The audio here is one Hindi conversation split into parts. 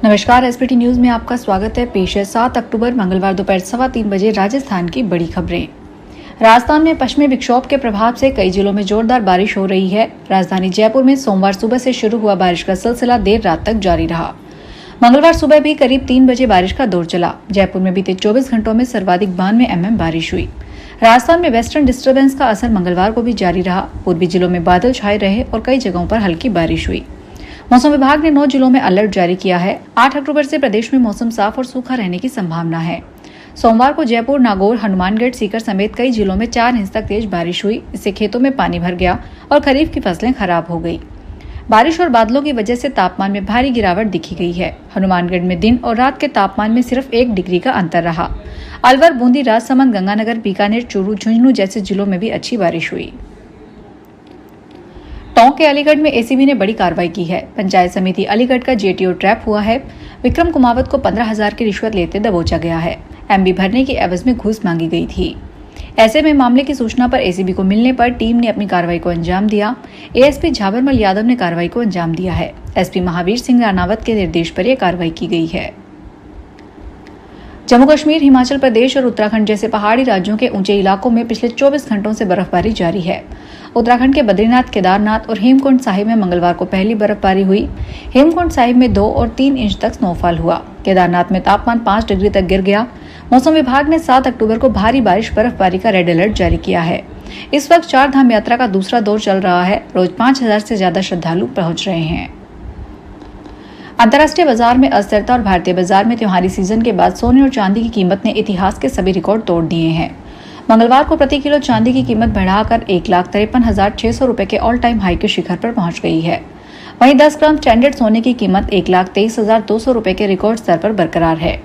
नमस्कार, एसपीटी न्यूज में आपका स्वागत है। पेश है 7 अक्टूबर मंगलवार दोपहर 3:15 बजे राजस्थान की बड़ी खबरें। राजस्थान में पश्चिमी विक्षोभ के प्रभाव से कई जिलों में जोरदार बारिश हो रही है। राजधानी जयपुर में सोमवार सुबह से शुरू हुआ बारिश का सिलसिला देर रात तक जारी रहा। मंगलवार सुबह भी करीब 3 बजे बारिश का दौर चला। जयपुर में बीते 24 घंटों में सर्वाधिक 92 mm बारिश हुई। राजस्थान में वेस्टर्न डिस्टर्बेंस का असर मंगलवार को भी जारी रहा। पूर्वी जिलों में बादल छाए रहे और कई जगहों पर हल्की बारिश हुई। मौसम विभाग ने 9 जिलों में अलर्ट जारी किया है। 8 अक्टूबर से प्रदेश में मौसम साफ और सूखा रहने की संभावना है। सोमवार को जयपुर, नागौर, हनुमानगढ़, सीकर समेत कई जिलों में 4 इंच तक तेज बारिश हुई। इससे खेतों में पानी भर गया और खरीफ की फसलें खराब हो गई। बारिश और बादलों की वजह से तापमान में भारी गिरावट दिखी गई है। हनुमानगढ़ में दिन और रात के तापमान में सिर्फ 1 डिग्री का अंतर रहा। अलवर, बूंदी, राजसमंद, गंगानगर, बीकानेर, चूरू, झुंझुनू जैसे जिलों में भी अच्छी बारिश हुई। टोंक के अलीगढ़ में एसीबी ने बड़ी कार्रवाई की है। पंचायत समिति अलीगढ़ का जेटीओ ट्रैप हुआ है। विक्रम कुमावत को 15,000 की रिश्वत लेते दबोचा गया है। एमबी भरने की एवज में घूस मांगी गई थी। ऐसे में मामले की सूचना पर एसीबी को मिलने पर टीम ने अपनी कार्रवाई को अंजाम दिया। एएसपी झाबरमल यादव ने कार्रवाई को अंजाम दिया है। एसपी महावीर सिंह रानावत के निर्देश पर यह कार्रवाई की गई है। जम्मू कश्मीर, हिमाचल प्रदेश और उत्तराखंड जैसे पहाड़ी राज्यों के ऊंचे इलाकों में पिछले 24 घंटों से बर्फबारी जारी है। उत्तराखंड के बद्रीनाथ, केदारनाथ और हेमकुंड साहिब में मंगलवार को पहली बर्फबारी हुई। हेमकुंड साहिब में 2 और 3 इंच तक स्नोफॉल हुआ। केदारनाथ में तापमान 5 डिग्री तक गिर गया। मौसम विभाग ने 7 अक्टूबर को भारी बारिश, बर्फबारी का रेड अलर्ट जारी किया है। इस वक्त 4 धाम यात्रा का दूसरा दौर चल रहा है। रोज 5,000 से ज्यादा श्रद्धालु पहुंच रहे हैं। अंतर्राष्ट्रीय बाजार में अस्थिरता और भारतीय बाजार में त्योहारी सीजन के बाद सोने और चांदी की कीमत ने इतिहास के सभी रिकॉर्ड तोड़ दिए हैं। मंगलवार को प्रति किलो चांदी की कीमत बढ़ाकर 1,53,600 रुपए के ऑल टाइम हाई के शिखर पर पहुंच गई है। वहीं 10 ग्राम स्टैंडर्ड सोने की कीमत 1,23,200 रुपए के रिकॉर्ड स्तर पर बरकरार है।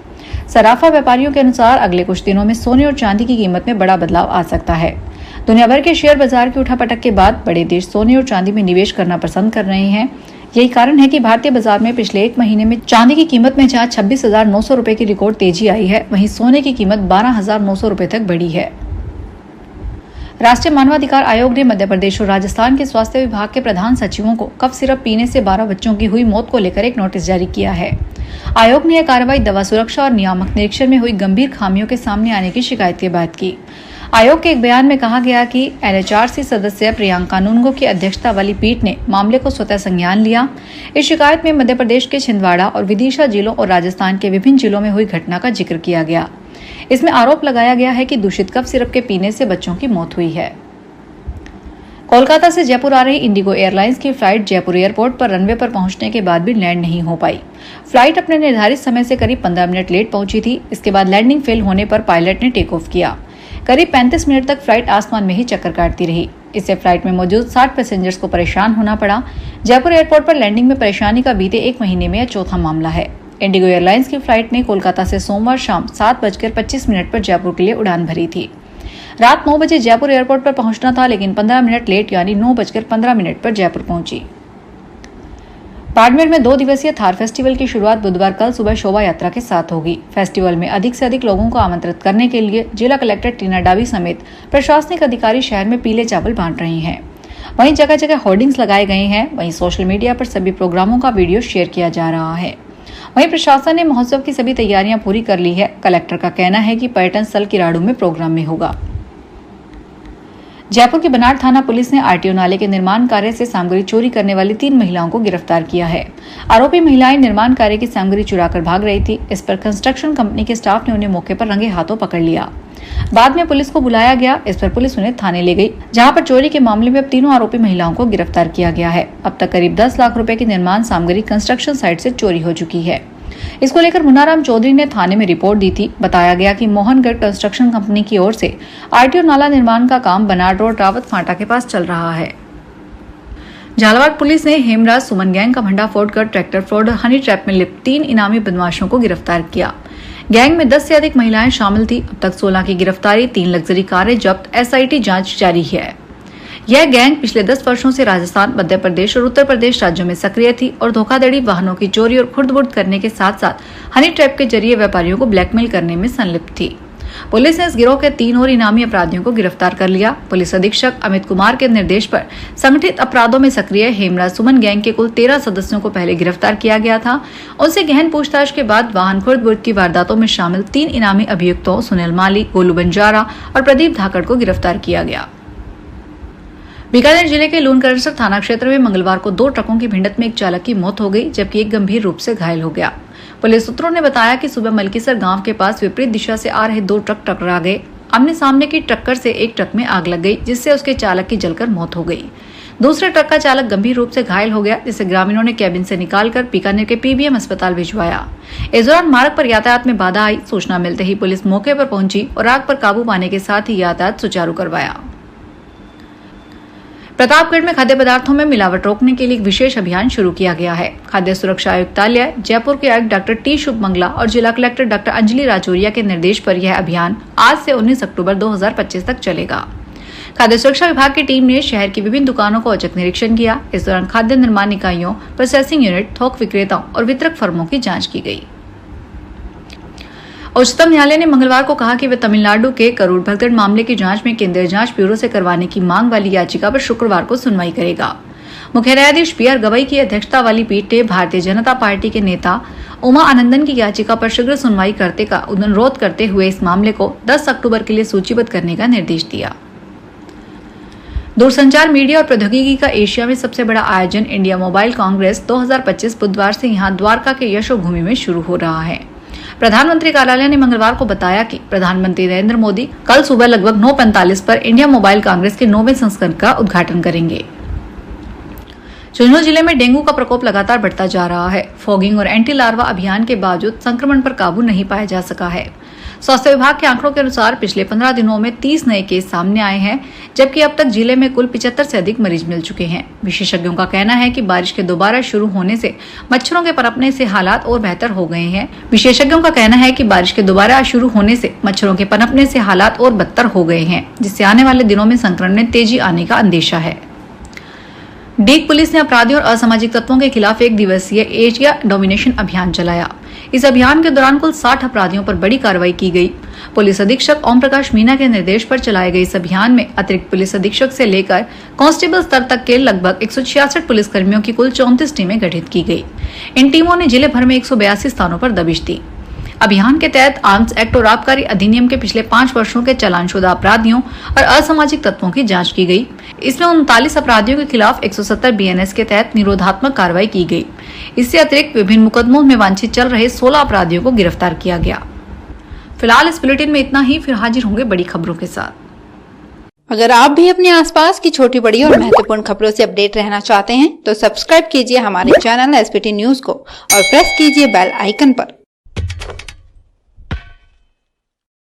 सराफा व्यापारियों के अनुसार अगले कुछ दिनों में सोने और चांदी की कीमत में बड़ा बदलाव आ सकता है। दुनिया भर के शेयर बाजार की उठापटक के बाद बड़े देश सोने और चांदी में निवेश करना पसंद कर रहे हैं। यही कारण है कि भारतीय बाजार में पिछले 1 महीने में चांदी की कीमत में जहां 26,900 रुपए की रिकॉर्ड तेजी आई है, वहीं सोने की कीमत 12,900 रुपए तक बढ़ी है। राष्ट्रीय मानवाधिकार आयोग ने मध्य प्रदेश और राजस्थान के स्वास्थ्य विभाग के प्रधान सचिवों को कफ सिरप पीने से 12 बच्चों की हुई मौत को लेकर एक नोटिस जारी किया है। आयोग ने यह कार्रवाई दवा सुरक्षा और नियामक निरीक्षण में हुई गंभीर खामियों के सामने आने की शिकायत के बाद की। आयोग के एक बयान में कहा गया कि एनएचआरसी सदस्य प्रियंका नुनगो की अध्यक्षता वाली पीठ ने मामले को स्वतः संज्ञान लिया। इस शिकायत में मध्य प्रदेश के छिंदवाड़ा और विदिशा जिलों और राजस्थान के विभिन्न जिलों में हुई घटना का जिक्र किया गया। इसमें आरोप लगाया गया है कि दूषित कफ सिरप के पीने से बच्चों की मौत हुई है। कोलकाता से जयपुर आ रही इंडिगो एयरलाइंस की फ्लाइट जयपुर एयरपोर्ट पर रनवे पर पहुंचने के बाद भी लैंड नहीं हो पाई। फ्लाइट अपने निर्धारित समय से करीब 15 मिनट लेट पहुंची थी। इसके बाद लैंडिंग फेल होने पर पायलट ने टेक ऑफ किया। करीब 35 मिनट तक फ्लाइट आसमान में ही चक्कर काटती रही। इससे फ्लाइट में मौजूद 60 पैसेंजर्स को परेशान होना पड़ा। जयपुर एयरपोर्ट पर लैंडिंग में परेशानी का बीते 1 महीने में यह चौथा मामला है। इंडिगो एयरलाइंस की फ्लाइट ने कोलकाता से सोमवार शाम 7:25 पर जयपुर के लिए उड़ान भरी थी। रात 9 बजे जयपुर एयरपोर्ट पर पहुंचना था, लेकिन 15 मिनट लेट यानी 9:15 पर जयपुर पहुंची। बाड़मेर में 2 दिवसीय थार फेस्टिवल की शुरुआत बुधवार कल सुबह शोभा यात्रा के साथ होगी। फेस्टिवल में अधिक से अधिक लोगों को आमंत्रित करने के लिए जिला कलेक्टर टीना डाबी समेत प्रशासनिक अधिकारी शहर में पीले चावल बांट रहे हैं। वहीं जगह जगह होर्डिंग्स लगाए गए हैं। वहीं सोशल मीडिया पर सभी प्रोग्रामों का वीडियो शेयर किया जा रहा है। वहीं प्रशासन ने महोत्सव की सभी तैयारियां पूरी कर ली है। कलेक्टर का कहना है कि पर्यटन स्थल किराड़ू में प्रोग्राम में होगा। जयपुर की बनाड़ थाना पुलिस ने आरटीओ नाले के निर्माण कार्य से सामग्री चोरी करने वाली 3 महिलाओं को गिरफ्तार किया है। आरोपी महिलाएं निर्माण कार्य की सामग्री चुराकर भाग रही थी। इस पर कंस्ट्रक्शन कंपनी के स्टाफ ने उन्हें मौके पर रंगे हाथों पकड़ लिया। बाद में पुलिस को बुलाया गया। इस पर पुलिस उन्हें थाने ले गई, जहां पर चोरी के मामले में अब तीनों आरोपी महिलाओं को गिरफ्तार किया गया है। अब तक करीब 10 लाख रुपए की निर्माण सामग्री कंस्ट्रक्शन साइट से चोरी हो चुकी है। इसको लेकर मुन्नाराम चौधरी ने थाने में रिपोर्ट दी थी। बताया गया कि मोहनगढ़ कंस्ट्रक्शन कंपनी की ओर से आरटीओ नाला निर्माण का काम बनाड़ रोड रावत फाटा के पास चल रहा है। झालावाड़ पुलिस ने हेमराज सुमन गैंग का भंडाफोड़ कर ट्रैक्टर फ्रॉड और हनी ट्रैप में लिप्त 3 इनामी बदमाशों को गिरफ्तार किया। गैंग में 10 से अधिक महिलाएं शामिल थी। अब तक 16 की गिरफ्तारी, 3 लग्जरी कारें जब्त, एसआईटी जांच जारी है। यह गैंग पिछले 10 वर्षों से राजस्थान, मध्य प्रदेश और उत्तर प्रदेश राज्यों में सक्रिय थी और धोखाधड़ी, वाहनों की चोरी और खुर्द-बुर्द करने के साथ साथ हनी ट्रैप के जरिए व्यापारियों को ब्लैकमेल करने में संलिप्त थी। पुलिस ने इस गिरोह के 3 और इनामी अपराधियों को गिरफ्तार कर लिया। पुलिस अधीक्षक अमित कुमार के निर्देश पर संगठित अपराधों में सक्रिय हेमराज सुमन गैंग के कुल 13 सदस्यों को पहले गिरफ्तार किया गया था। उनसे गहन पूछताछ के बाद वाहन खुर्द-बुर्द की वारदातों में शामिल 3 इनामी अभियुक्तों सुनील माली, गोलू बंजारा और प्रदीप धाकड़ को गिरफ्तार किया गया। बीकानेर जिले के लूनकरसर थाना क्षेत्र में मंगलवार को 2 ट्रकों की भिड़ंत में एक चालक की मौत हो गई, जबकि एक गंभीर रूप से घायल हो गया। पुलिस सूत्रों ने बताया कि सुबह मलकीसर गांव के पास विपरीत दिशा से आ रहे 2 ट्रक टकरा गए। आमने सामने की टक्कर से एक ट्रक में आग लग गई, जिससे उसके चालक की जलकर मौत हो गई। दूसरे ट्रक का चालक गंभीर रूप से घायल हो गया, जिसे ग्रामीणों ने कैबिन से निकालकर बीकानेर के पीबीएम अस्पताल भिजवाया। इस दौरान मार्ग पर यातायात में बाधा आई। सूचना मिलते ही पुलिस मौके पर पहुंची और आग पर काबू पाने के साथ ही यातायात सुचारू करवाया। प्रतापगढ़ में खाद्य पदार्थों में मिलावट रोकने के लिए एक विशेष अभियान शुरू किया गया है। खाद्य सुरक्षा आयुक्तालय जयपुर के आयुक्त डॉक्टर टी शुभमंगला और जिला कलेक्टर डॉक्टर अंजलि राजौरिया के निर्देश पर यह अभियान आज से 19 अक्टूबर 2025 तक चलेगा। खाद्य सुरक्षा विभाग की टीम ने शहर की विभिन्न दुकानों का औचक निरीक्षण किया। इस दौरान खाद्य निर्माण इकाइयों, प्रोसेसिंग यूनिट, थोक विक्रेताओं और वितरक फर्मों की जाँच की गयी। उच्चतम न्यायालय ने मंगलवार को कहा कि वे तमिलनाडु के करोड़ भगदड़ मामले की जांच में केंद्रीय जांच ब्यूरो से करवाने की मांग वाली याचिका पर शुक्रवार को सुनवाई करेगा। मुख्य न्यायाधीश पी.आर. गवई की अध्यक्षता वाली पीठ ने भारतीय जनता पार्टी के नेता उमा आनंदन की याचिका पर शीघ्र सुनवाई करने का अनुरोध करते हुए इस मामले को 10 अक्टूबर के लिए सूचीबद्ध करने का निर्देश दिया। दूरसंचार, मीडिया और प्रौद्योगिकी का एशिया में सबसे बड़ा आयोजन इंडिया मोबाइल कांग्रेस 2025 बुधवार से यहां द्वारका के यशोभूमि में शुरू हो रहा है। प्रधानमंत्री कार्यालय ने मंगलवार को बताया कि प्रधानमंत्री नरेंद्र मोदी कल सुबह लगभग 9:45 पर इंडिया मोबाइल कांग्रेस के 9वें संस्करण का उद्घाटन करेंगे। झुंझुनू जिले में डेंगू का प्रकोप लगातार बढ़ता जा रहा है। फॉगिंग और एंटी लार्वा अभियान के बावजूद संक्रमण पर काबू नहीं पाया जा सका है। स्वास्थ्य विभाग के आंकड़ों के अनुसार पिछले 15 दिनों में 30 नए केस सामने आए हैं, जबकि अब तक जिले में कुल 75 से अधिक मरीज मिल चुके हैं। विशेषज्ञों का कहना है कि बारिश के दोबारा शुरू होने से मच्छरों के पनपने से हालात और बेहतर हो गए हैं। जिससे आने वाले दिनों में संक्रमण में तेजी आने का अंदेशा है। डीग पुलिस ने अपराधियों और असामाजिक तत्वों के खिलाफ 1 दिवसीय एरिया डोमिनेशन अभियान चलाया। इस अभियान के दौरान कुल 60 अपराधियों पर बड़ी कार्रवाई की गई। पुलिस अधीक्षक ओम प्रकाश मीना के निर्देश पर चलाए गए इस अभियान में अतिरिक्त पुलिस अधीक्षक से लेकर कांस्टेबल स्तर तक के लगभग 166 पुलिसकर्मियों की कुल 34 टीमें गठित की गई। इन टीमों ने जिले भर में 182 स्थानों पर दबिश दी। अभियान के तहत आर्म्स एक्ट और आबकारी अधिनियम के पिछले 5 वर्षों के चालानशुदा अपराधियों और असामाजिक तत्वों की जांच की गई। इसमें 39 अपराधियों के खिलाफ 170 बीएनएस के तहत निरोधात्मक कार्रवाई की गई। इससे अतिरिक्त विभिन्न मुकदमों में वांछित चल रहे 16 अपराधियों को गिरफ्तार किया गया। फिलहाल इस बुलेटिन में इतना ही, फिर हाजिर होंगे बड़ी खबरों के साथ। अगर आप भी अपने आसपास की छोटी बड़ी और महत्वपूर्ण खबरों से अपडेट रहना चाहते हैं तो सब्सक्राइब कीजिए हमारे चैनल एसपीटी न्यूज को और प्रेस कीजिए बेल आइकन पर।